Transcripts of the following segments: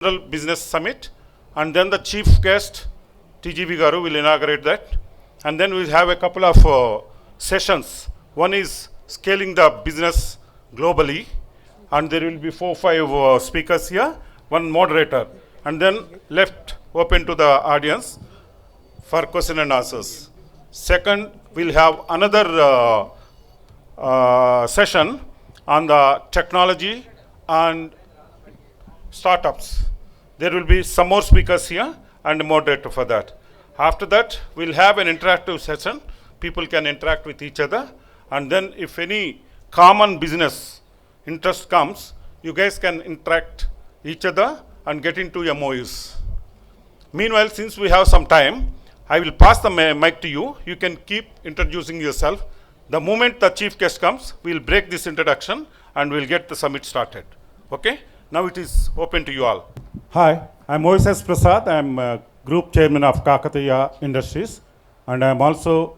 Business Summit, and then the chief guest TGV Garu will inaugurate that, and then we'll have a couple of sessions. One is scaling the business globally, and there will be 4-5 speakers here, one moderator, and then left open to the audience for question and answers. Second, we'll have another session on the technology and startups. There will be some more speakers here and a moderator for that. After that, we'll have an interactive session. People can interact with each other, and then if any common business interest comes, you guys can interact each other and get into MOUs. Meanwhile, since we have some time, I will pass the mic to you. You can keep introducing yourself. The moment the chief guest comes, we'll break this introduction and we'll get the summit started. Okay? Now it is open to you all. Hi, I'm OSS Prasad. I'm Group Chairman of Kakatiya Industries, and I'm also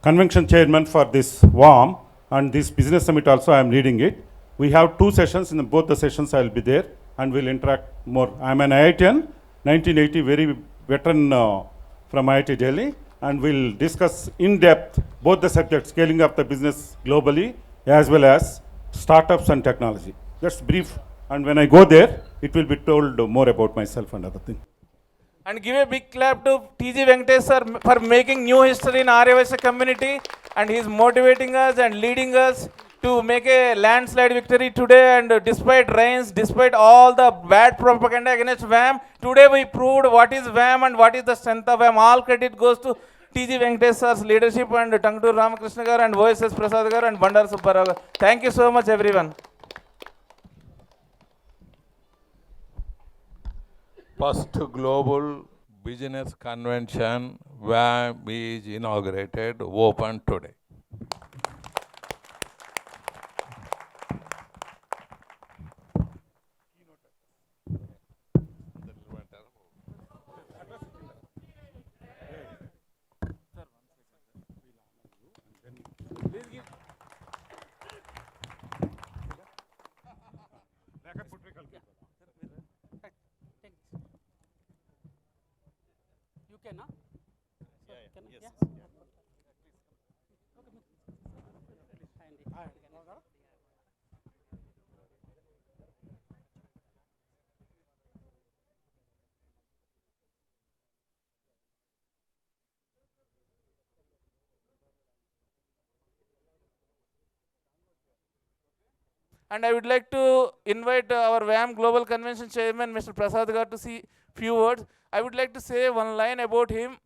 Convention Chairman for this WAM, and this Business Summit also I'm leading it. We have 2 sessions. In both the sessions I will be there and we'll interact more. I'm an IITian, 1980, very veteran from IIT Delhi, and we'll discuss in depth both the subjects, scaling up the business globally as well as startups and technology. That's brief, and when I go there, it will be told more about myself and other things. And give a big clap to TG Venkatesh sir for making new history in Arya Vysya community, and he's motivating us and leading us to make a landslide victory today. And despite rains, despite all the bad propaganda against WAM, today we proved what is WAM and what is the strength of WAM. All credit goes to TG Venkatesh sir's leadership and Tangtur Ramakrishna gar and OSS Prasad gar and Bandar Subbarao gar. Thank you so much everyone. First Global Business Convention, WAM is inaugurated, open today. And I would like to invite our WAM Global Convention Chairman, Mr. Prasad gar, to say few words. I would like to say one line about him.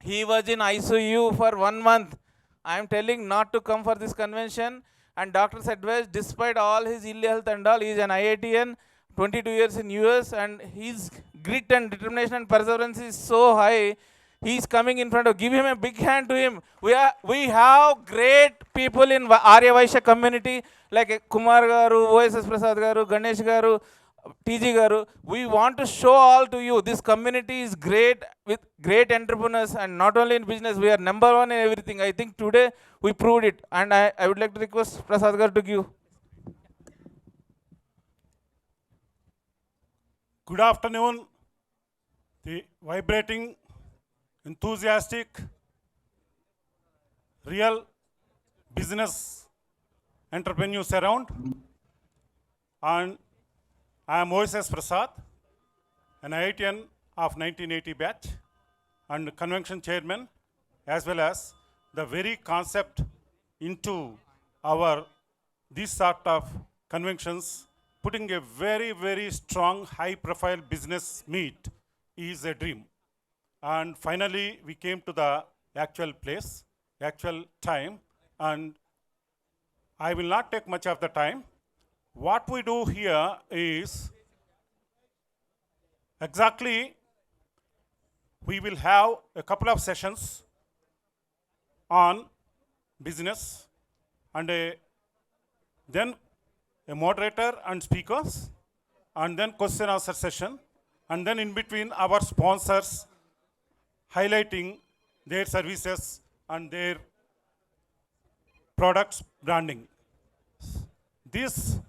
He was in ICU for 1 month. I am telling not to come for this convention. And doctors advised, despite all his ill health and all, he is an IITian, 22 years in US, and his grit and determination and perseverance is so high. He is coming in front of. Give him a big hand to him. We have great people in Arya Vysya community like Kumar garu, OSS Prasad garu, Ganesh garu, TG garu. We want to show all to you. This community is great with great entrepreneurs, and not only in business. We are number 1 in everything. I think today we proved it. And I would like to request Prasad garu to give. Good afternoon. The vibrating, enthusiastic, real business entrepreneurs around, and I am OSS Prasad, an IITian of 1980 batch and convention chairman, as well as the very concept into our this sort of conventions, putting a very, very strong, high-profile business meet is a dream. And finally, we came to the actual place, actual time, and I will not take much of the time. What we do here is exactly we will have a couple of sessions on business, and then a moderator and speakers, and then question answer session, and then in between our sponsors highlighting their services and their products branding. This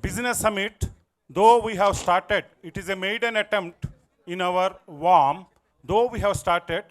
business summit, though we have started, it is a maiden attempt in our WAM, though we have started,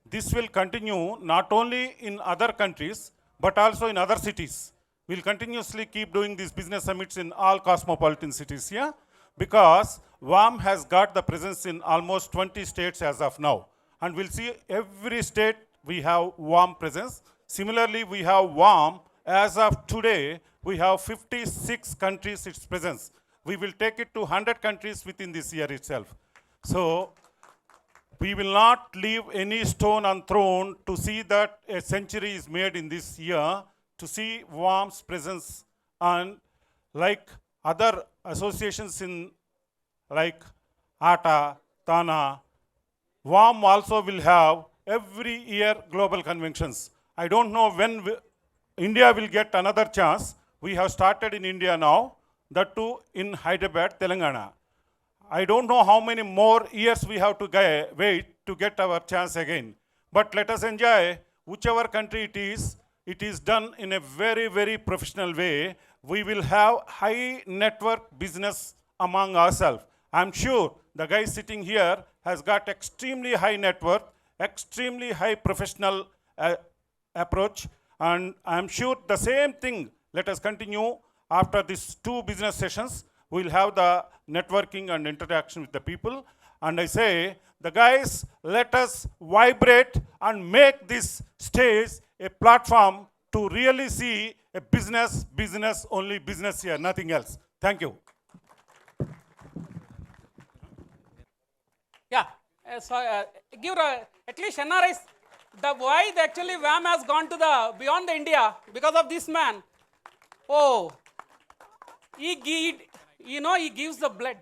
this will continue not only in other countries, but also in other cities. We'll continuously keep doing these business summits in all cosmopolitan cities here, because WAM has got the presence in almost 20 states as of now. And we'll see every state we have WAM presence. Similarly, we have WAM, as of today, we have 56 countries its presence. We will take it to 100 countries within this year itself. So, we will not leave any stone unthrown to see that a century is made in this year, to see WAM's presence. And like other associations in like ATA, TANA, WAM also will have every year global conventions. I don't know when India will get another chance. We have started in India now, that too in Hyderabad, Telangana. I don't know how many more years we have to wait to get our chance again. But let us enjoy whichever country it is done in a very, very professional way. We will have high network business among ourselves. I'm sure the guy sitting here has got extremely high net worth, extremely high professional approach, and I'm sure the same thing. Let us continue after these 2 business sessions. We'll have the networking and interaction with the people. And I say, the guys, let us vibrate and make this stage a platform to really see a business, only business here, nothing else. Thank you. Yeah, give at least NRIs, why actually WAM has gone to beyond the India because of this man. Oh, he gives the blood.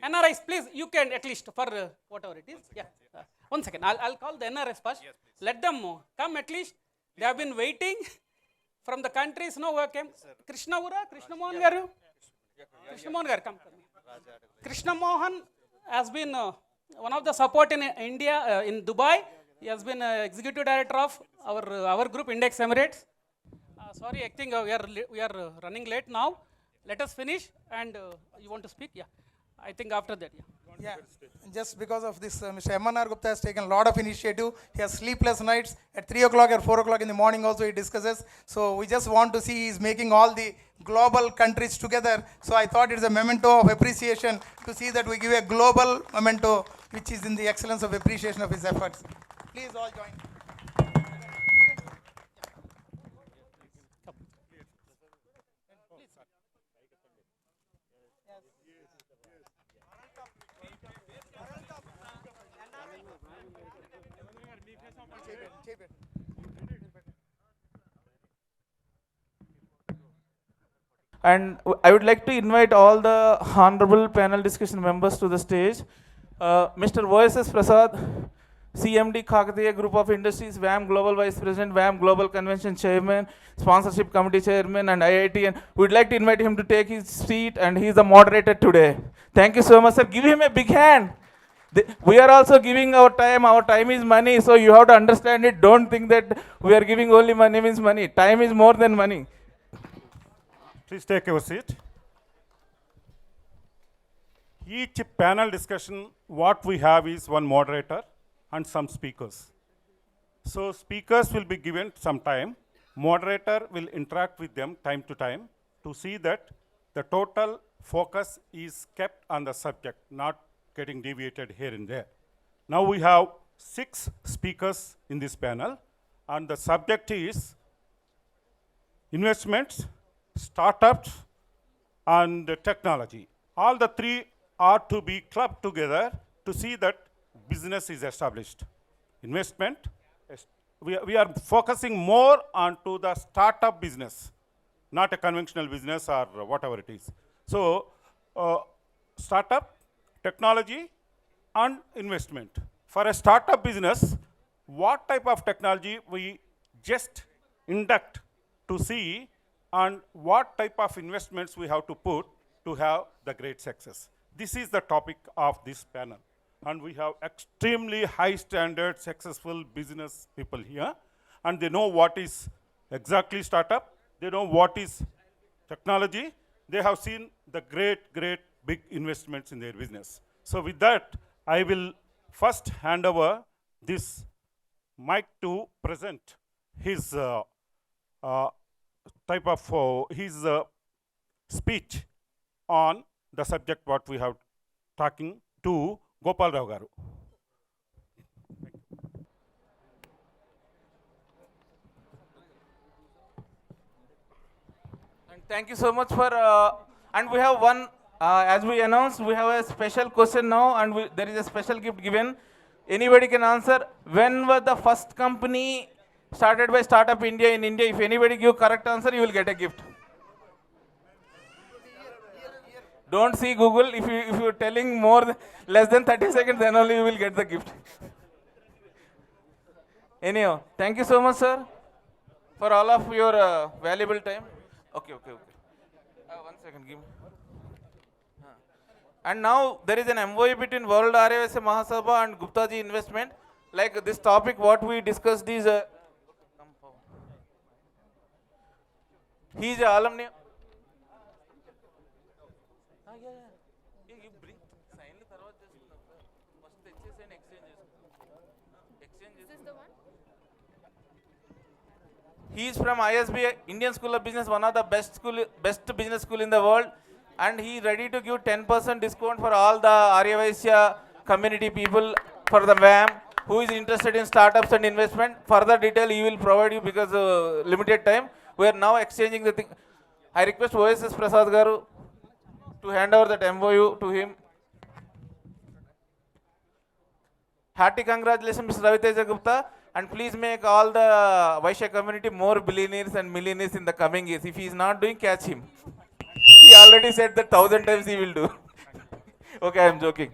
NRIs, please, you can at least for whatever it is. Yeah, 1 second, I'll call the NRIs first. Yes, let them come at least. They have been waiting from the countries. No, who came? Krishna Mohan Garu. Krishna Mohan Garu, come. Krishna Mohan has been one of the support in India, in Dubai. He has been executive director of our group, Index Emirates. Sorry, I think we are running late now. Let us finish, and you want to speak? Yeah, I think after that. Yeah, just because of this, Mr. M.N.R.Gupta has taken a lot of initiative. He has sleepless nights. At 3 o'clock or 4 o'clock in the morning also he discusses. So we just want to see he's making all the global countries together. So I thought it's a memento of appreciation to see that we give a global memento, which is in the excellence of appreciation of his efforts. Please all join. And I would like to invite all the honorable panel discussion members to the stage. Mr. OSS Prasad, CMD Kakatiya Group of Industries, WAM Global Vice President, WAM Global Convention Chairman, Sponsorship Committee Chairman, and IIT. And we'd like to invite him to take his seat, and he's the moderator today. Thank you so much, sir. Give him a big hand. We are also giving our time. Our time is money, so you have to understand it. Don't think that we are giving only money means money. Time is more than money. Please take your seat. Each panel discussion, what we have is one moderator and some speakers. So speakers will be given some time. Moderator will interact with them time to time to see that the total focus is kept on the subject, not getting deviated here and there. Now we have 6 speakers in this panel, and the subject is investments, startups, and technology. All the 3 are to be clubbed together to see that business is established. Investment, we are focusing more onto the startup business, not a conventional business or whatever it is. So, startup, technology, and investment. For a startup business, what type of technology we just induct to see, and what type of investments we have to put to have the great success. This is the topic of this panel. And we have extremely high standard, successful business people here. And they know what is exactly startup. They know what is technology. they have seen the great, great big investments in their business. So with that, I will first hand over this mic to present his type of his speech on the subject what we have talking to Gopal Rao garu. And thank you so much for, and we have one, as we announced, we have a special question now, and there is a special gift given. Anybody can answer. When was the first company started by Startup India in India? If anybody give correct answer, you will get a gift. Don't see Google. If you are telling less than 30 seconds, then only you will get the gift. Anyhow, thank you so much, sir, for all of your valuable time. Okay. 1 second, give me. And now there is an MOU between World Arya Vysya Mahasabha and Gupta ji Investment. Like this topic, what we discussed is, he is an alumni. He is from ISB, Indian School of Business, one of the best business school in the world, and he is ready to give 10% discount for all the Arya Vysya community people for the WAM who is interested in startups and investment. Further detail he will provide you because limited time. We are now exchanging the thing. I request OSS Prasad garu to hand over that MOU to him. Hearty congratulations, Mr. Arya Gupta. And please make all the Vaishya community more billionaires and millionaires in the coming years. If he is not doing, catch him. He already said that 1,000 times he will do. Okay, I am joking.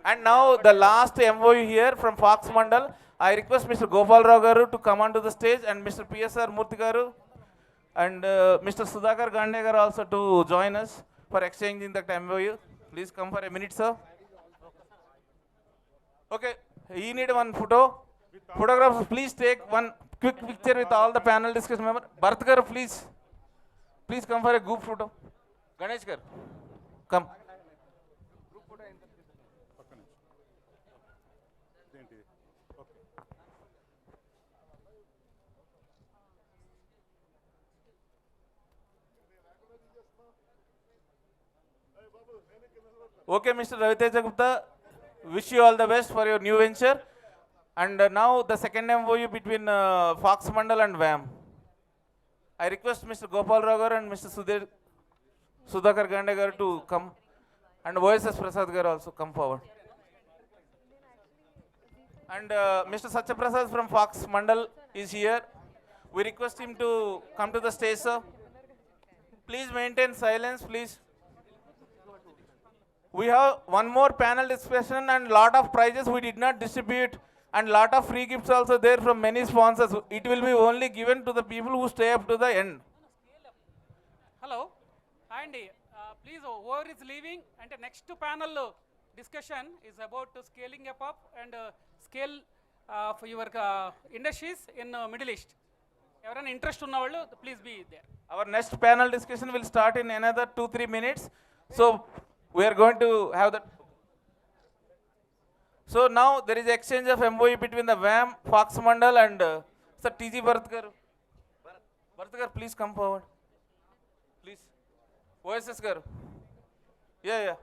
And now the last MOU here from Fox Mandal. I request Mr. Gopal Rao garu to come onto the stage and Mr. PSR Murthy garu and Mr. Sudhakar Gande garu also to join us for exchanging that MOU. Please come for a minute, sir. Okay, you need one photo. Photographers, please take one quick picture with all the panel discussion members. Bharat garu, please come for a group photo. Ganesh garu, come. Okay, Mr. Arya Vysya Gupta, wish you all the best for your new venture. And now the second MOU between Fox Mandal and WAM. I request Mr. Gopal Rao garu and Mr. Sudhakar Gande garu to come, and OSS Prasad garu also come forward. And Mr. Satya Prasad from Fox Mandal is here. We request him to come to the stage, sir. Please maintain silence, please. We have one more panel discussion and lot of prizes we did not distribute. And lot of free gifts also there from many sponsors. It will be only given to the people who stay up to the end. Hello, Andy. Please, whoever is leaving, and the next panel discussion is about scaling up and scale for your industries in Middle East. Everyone interest in our, please be there. Our next panel discussion will start in another 2-3 minutes. So we are going to have that. So now there is exchange of MOU between the WAM, Fox Mandal and Sir T.G. Bharat garu. Bharat garu, please come forward. Please. OSS garu. Yeah.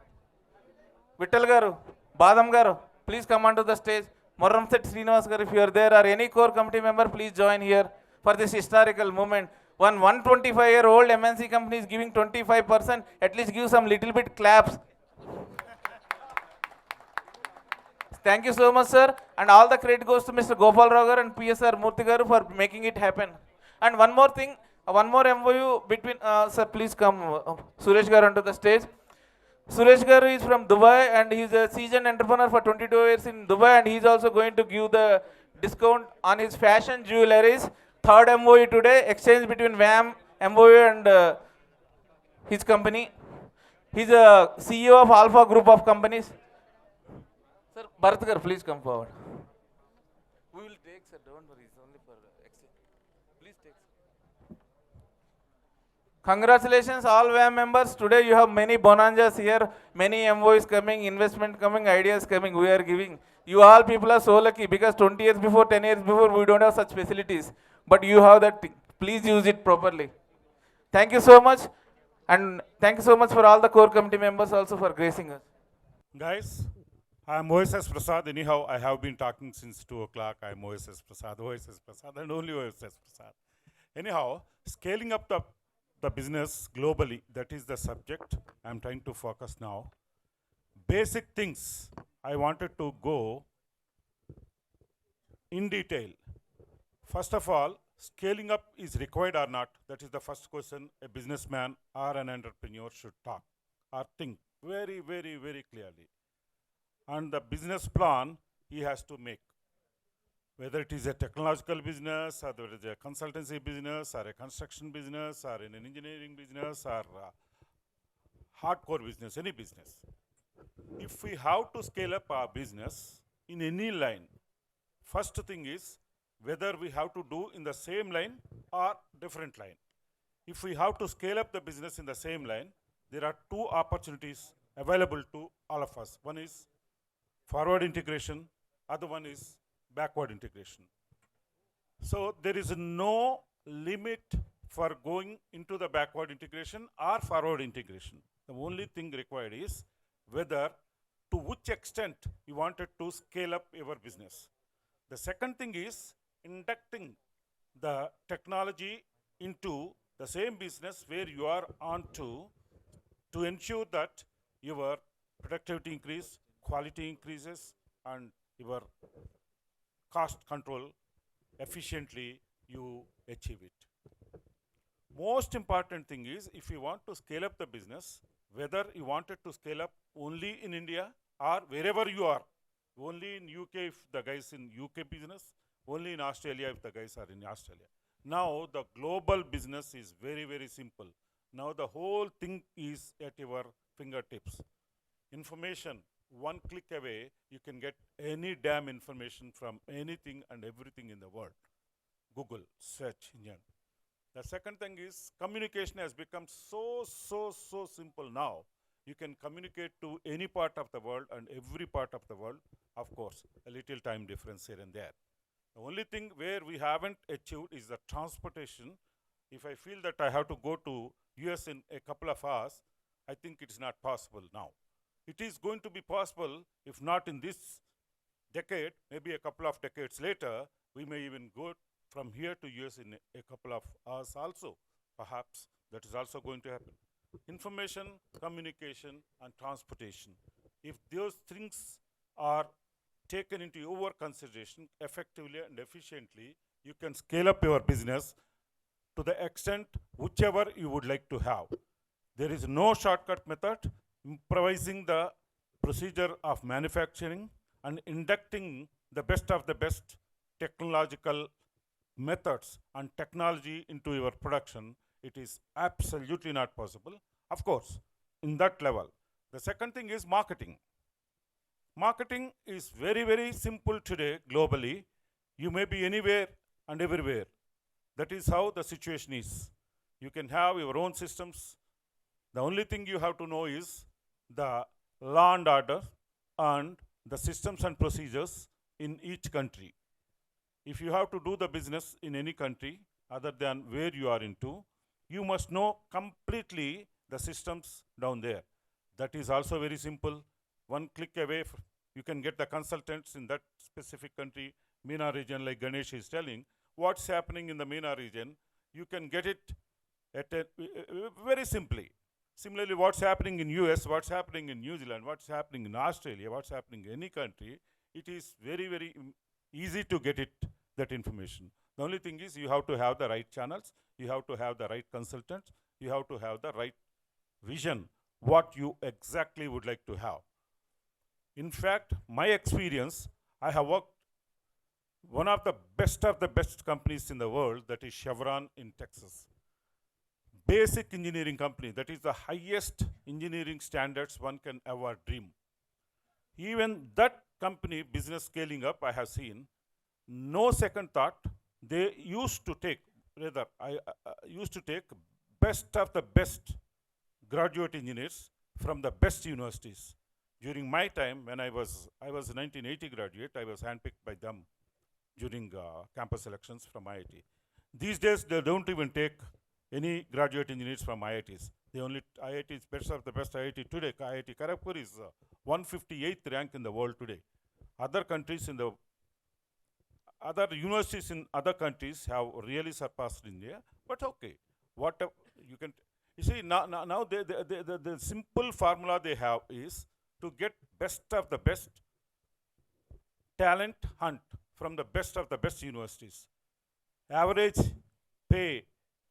Vittal garu, Badam garu, please come onto the stage. Morramset Srinivas garu, if you are there or any core committee member, please join here for this historical moment. One 125-year-old MNC company is giving 25%. At least give some little bit claps. Thank you so much, sir. And all the credit goes to Mr. Gopal Rao garu and PSR Murthy garu for making it happen. And one more thing, one more MOU between, sir, please come, Suresh garu onto the stage. Suresh garu is from Dubai and he is a seasoned entrepreneur for 22 years in Dubai, and he is also going to give the discount on his fashion jewelries. Third MOU today, exchange between WAM, MOU and his company. He is a CEO of Alpha Group of companies. Sir, Bharat garu, please come forward. We will take, sir, don't worry, it's only for exchange. Please take. Congratulations all WAM members. Today you have many bonanzas here, many MOIs coming, investment coming, ideas coming, we are giving. You all people are so lucky because 20 years before, 10 years before, we don't have such facilities. But you have that thing. Please use it properly. Thank you so much. And thank you so much for all the core committee members also for gracing us. Guys, I'm OSS Prasad. Anyhow, I have been talking since 2 o'clock. I'm OSS Prasad, and only OSS Prasad. Anyhow, scaling up the business globally, that is the subject I'm trying to focus now. Basic things I wanted to go in detail. First of all, scaling up is required or not? That is the first question a businessman or an entrepreneur should talk or think very, very, very clearly. And the business plan he has to make. Whether it is a technological business, or whether it is a consultancy business, or a construction business, or in an engineering business, or hardcore business, any business. If we have to scale up our business in any line, first thing is whether we have to do in the same line or different line. If we have to scale up the business in the same line, there are two opportunities available to all of us. One is forward integration, other one is backward integration. So there is no limit for going into the backward integration or forward integration. The only thing required is whether to which extent you wanted to scale up your business. The second thing is inducting the technology into the same business where you are on to ensure that your productivity increase, quality increases, and your cost control efficiently you achieve it. Most important thing is if you want to scale up the business, whether you wanted to scale up only in India or wherever you are, only in UK if the guys in UK business, only in Australia if the guys are in Australia. Now the global business is very, very simple. Now the whole thing is at your fingertips. Information, one click away, you can get any damn information from anything and everything in the world. Google, search engine. The second thing is communication has become so simple now. You can communicate to any part of the world and every part of the world. Of course, a little time difference here and there. The only thing where we haven't achieved is the transportation. If I feel that I have to go to US in a couple of hours, I think it is not possible now. It is going to be possible, if not in this decade, maybe a couple of decades later, we may even go from here to US in a couple of hours also. Perhaps that is also going to happen. Information, communication, and transportation. If those things are taken into your consideration effectively and efficiently, you can scale up your business to the extent whichever you would like to have. There is no shortcut method. Improvising the procedure of manufacturing and inducting the best of the best technological methods and technology into your production, it is absolutely not possible. Of course, in that level. The second thing is marketing. Marketing is very, very simple today globally. You may be anywhere and everywhere. That is how the situation is. You can have your own systems. The only thing you have to know is the law and order and the systems and procedures in each country. If you have to do the business in any country other than where you are into, you must know completely the systems down there. That is also very simple. One click away, you can get the consultants in that specific country, MENA region, like Ganesh is telling. What's happening in the MENA region, you can get it at very simply. Similarly, what's happening in US, what's happening in New Zealand, what's happening in Australia, what's happening in any country, it is very, very easy to get it, that information. The only thing is you have to have the right channels, you have to have the right consultants, you have to have the right vision, what you exactly would like to have. In fact, my experience, I have worked one of the best companies in the world, that is Chevron in Texas. Basic engineering company, that is the highest engineering standards one can ever dream. Even that company, business scaling up, I have seen, no second thought, they used to take, rather, I used to take best of the best graduate engineers from the best universities. During my time, when I was a 1980 graduate, I was handpicked by them during campus elections from IIT. These days, they don't even take any graduate engineers from IITs. The only IIT is best of the best IIT today. IIT Kharagpur is 158th rank in the world today. Other countries in the other universities in other countries have really surpassed India. But okay, what you can you see now the simple formula they have is to get best of the best talent hunt from the best of the best universities. Average pay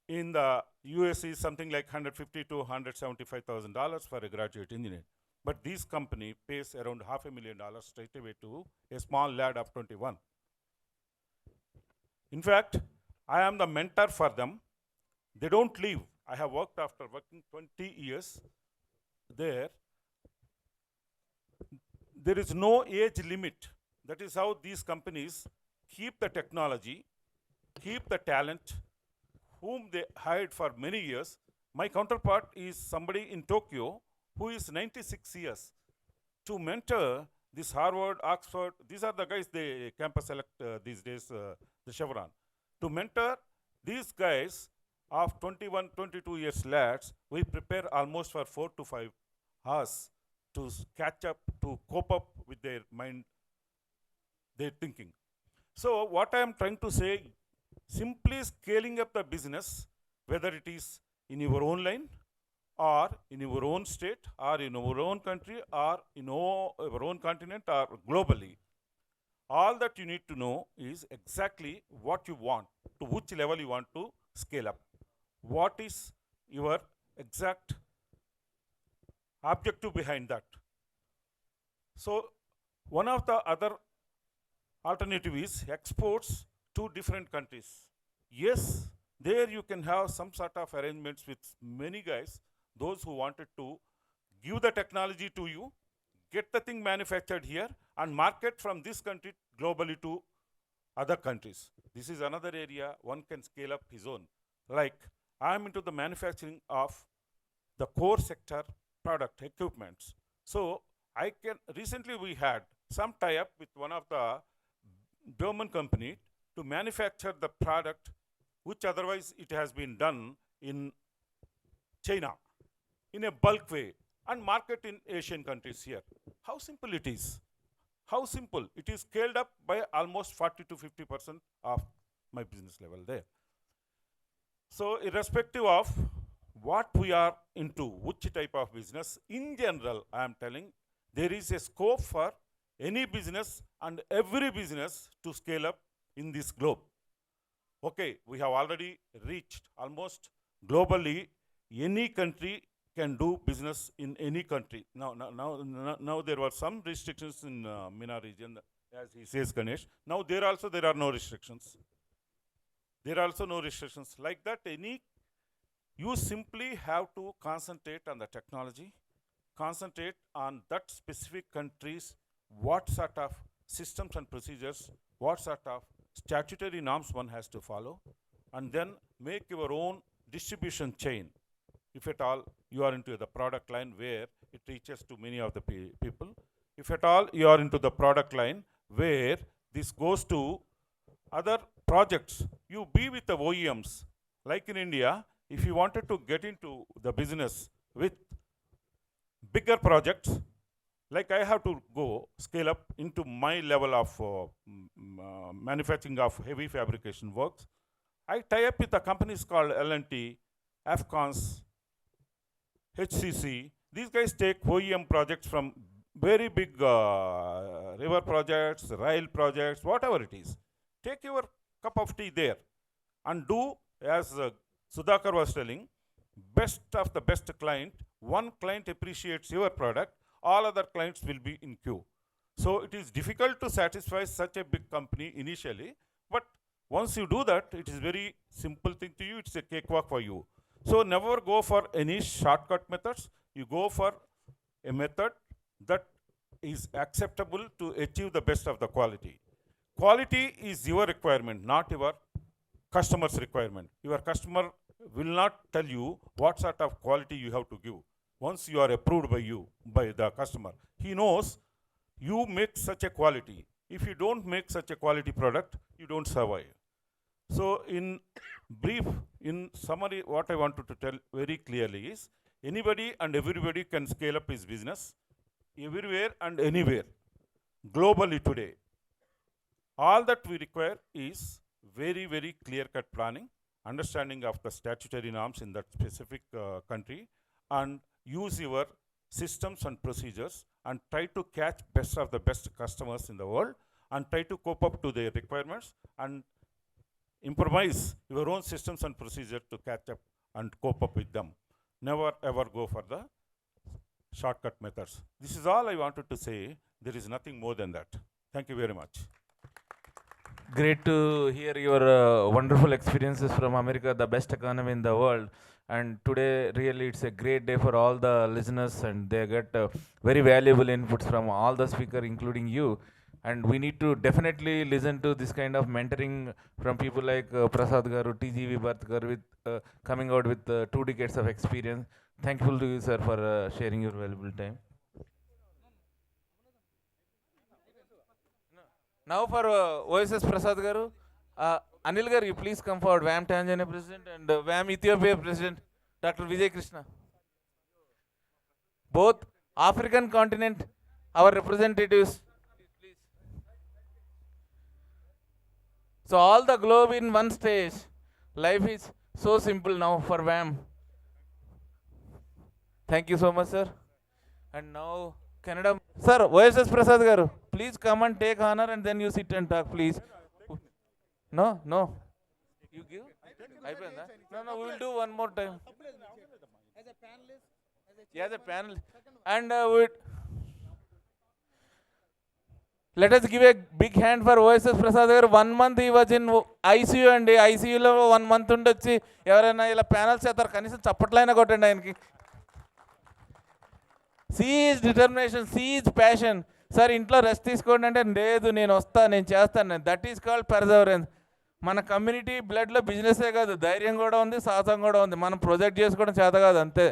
in the US is something like $150,000 to $175,000 for a graduate engineer. But this company pays around $500,000 straight away to a small lad of 21. In fact, I am the mentor for them. They don't leave. I have worked after working 20 years there. There is no age limit. That is how these companies keep the technology, keep the talent, whom they hired for many years. My counterpart is somebody in Tokyo who is 96 years. To mentor this Harvard, Oxford, these are the guys they campus select these days, the Chevron. To mentor these guys of 21, 22 years lads, we prepare almost for 4 to 5 hours to catch up, to cope up with their mind, their thinking. So what I am trying to say, simply scaling up the business, whether it is in your own line or in your own state or in your own country or in your own continent or globally, all that you need to know is exactly what you want, to which level you want to scale up. What is your exact objective behind that? So one of the other alternative is exports to different countries. Yes, there you can have some sort of arrangements with many guys, those who wanted to give the technology to you, get the thing manufactured here and market from this country globally to other countries. This is another area one can scale up his own. Like I am into the manufacturing of the core sector product equipments. So I can, recently we had some tie-up with one of the German company to manufacture the product which otherwise it has been done in China in a bulk way and market in Asian countries here. How simple it is. How simple. It is scaled up by almost 40 to 50% of my business level there. So irrespective of what we are into, which type of business, in general, I am telling, there is a scope for any business and every business to scale up in this globe. Okay, we have already reached almost globally, any country can do business in any country. Now there were some restrictions in MENA region, as he says, Ganesh. Now there are no restrictions. There are also no restrictions. Like that, you simply have to concentrate on the technology, concentrate on that specific countries, what sort of systems and procedures, what sort of statutory norms one has to follow, and then make your own distribution chain. If at all you are into the product line where it reaches to many of the people, if at all you are into the product line where this goes to other projects, you be with the OEMs. Like in India, if you wanted to get into the business with bigger projects, like I have to go scale up into my level of manufacturing of heavy fabrication works, I tie up with the companies called L&T, Afcons, HCC. These guys take OEM projects from very big river projects, rail projects, whatever it is. Take your cup of tea there and do, as Sudhakar was telling, best of the best client. One client appreciates your product, all other clients will be in queue. So it is difficult to satisfy such a big company initially, but once you do that, it is very simple thing to you, it's a cakewalk for you. So never go for any shortcut methods, you go for a method that is acceptable to achieve the best of the quality. Quality is your requirement, not your customer's requirement. Your customer will not tell you what sort of quality you have to give. Once you are approved by the customer, he knows you make such a quality. If you don't make such a quality product, you don't survive. So in brief, in summary, what I wanted to tell very clearly is, anybody and everybody can scale up his business everywhere and anywhere, globally today. All that we require is very, very clear-cut planning, understanding of the statutory norms in that specific country, and use your systems and procedures and try to catch best of the best customers in the world and try to cope up to their requirements and improvise your own systems and procedures to catch up and cope up with them. Never ever go for the shortcut methods. This is all I wanted to say. There is nothing more than that. Thank you very much. Great to hear your wonderful experiences from America, the best economy in the world. And today, really, it's a great day for all the listeners, and they get very valuable inputs from all the speakers, including you. And we need to definitely listen to this kind of mentoring from people like Prasad Garu, TG Vibhag Garu, with coming out with 2 decades of experience. Thankful to you, sir, for sharing your valuable time. Now for OSS Prasad Garu, Anil Garu, you please come forward. WAM Tanzania President and WAM Ethiopia President, Dr. Vijay Krishna. Both African continent, our representatives. So all the globe in one stage. Life is so simple now for WAM. Thank you so much, sir. And now Canada. Sir, OSS Prasad Garu, please come and take honor and then you sit and talk, please. No, no. You give? No, we will do one more time. As a panelist. And let us give a big hand for OSS Prasad Garu. 1 month he was in ICU and ICU lo 1 month undochi evaraina ila panels chettaru kanisam chappatlaina kottandi ayaniki. See his determination, see his passion. Sir, intlo rest తీసుకోండి అంటే లేదు, నేను వస్తా, నేను చేస్తాను. That is called perseverance. మన community బ్లడ్లో బిజినెసే కాదు, ధైర్యం కూడా ఉంది, సాహసం కూడా ఉంది. మనం ప్రొజెక్ట్ చేసుకోవడం చేత కాదు, అంతే.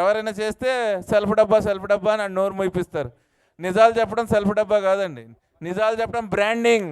ఎవరైనా చేస్తే సెల్ఫ్ డబ్బా అని నోరు మూయిపిస్తారు. నిజాలు చెప్పడం సెల్ఫ్ డబ్బా కాదండి, నిజాలు చెప్పడం బ్రాండింగ్.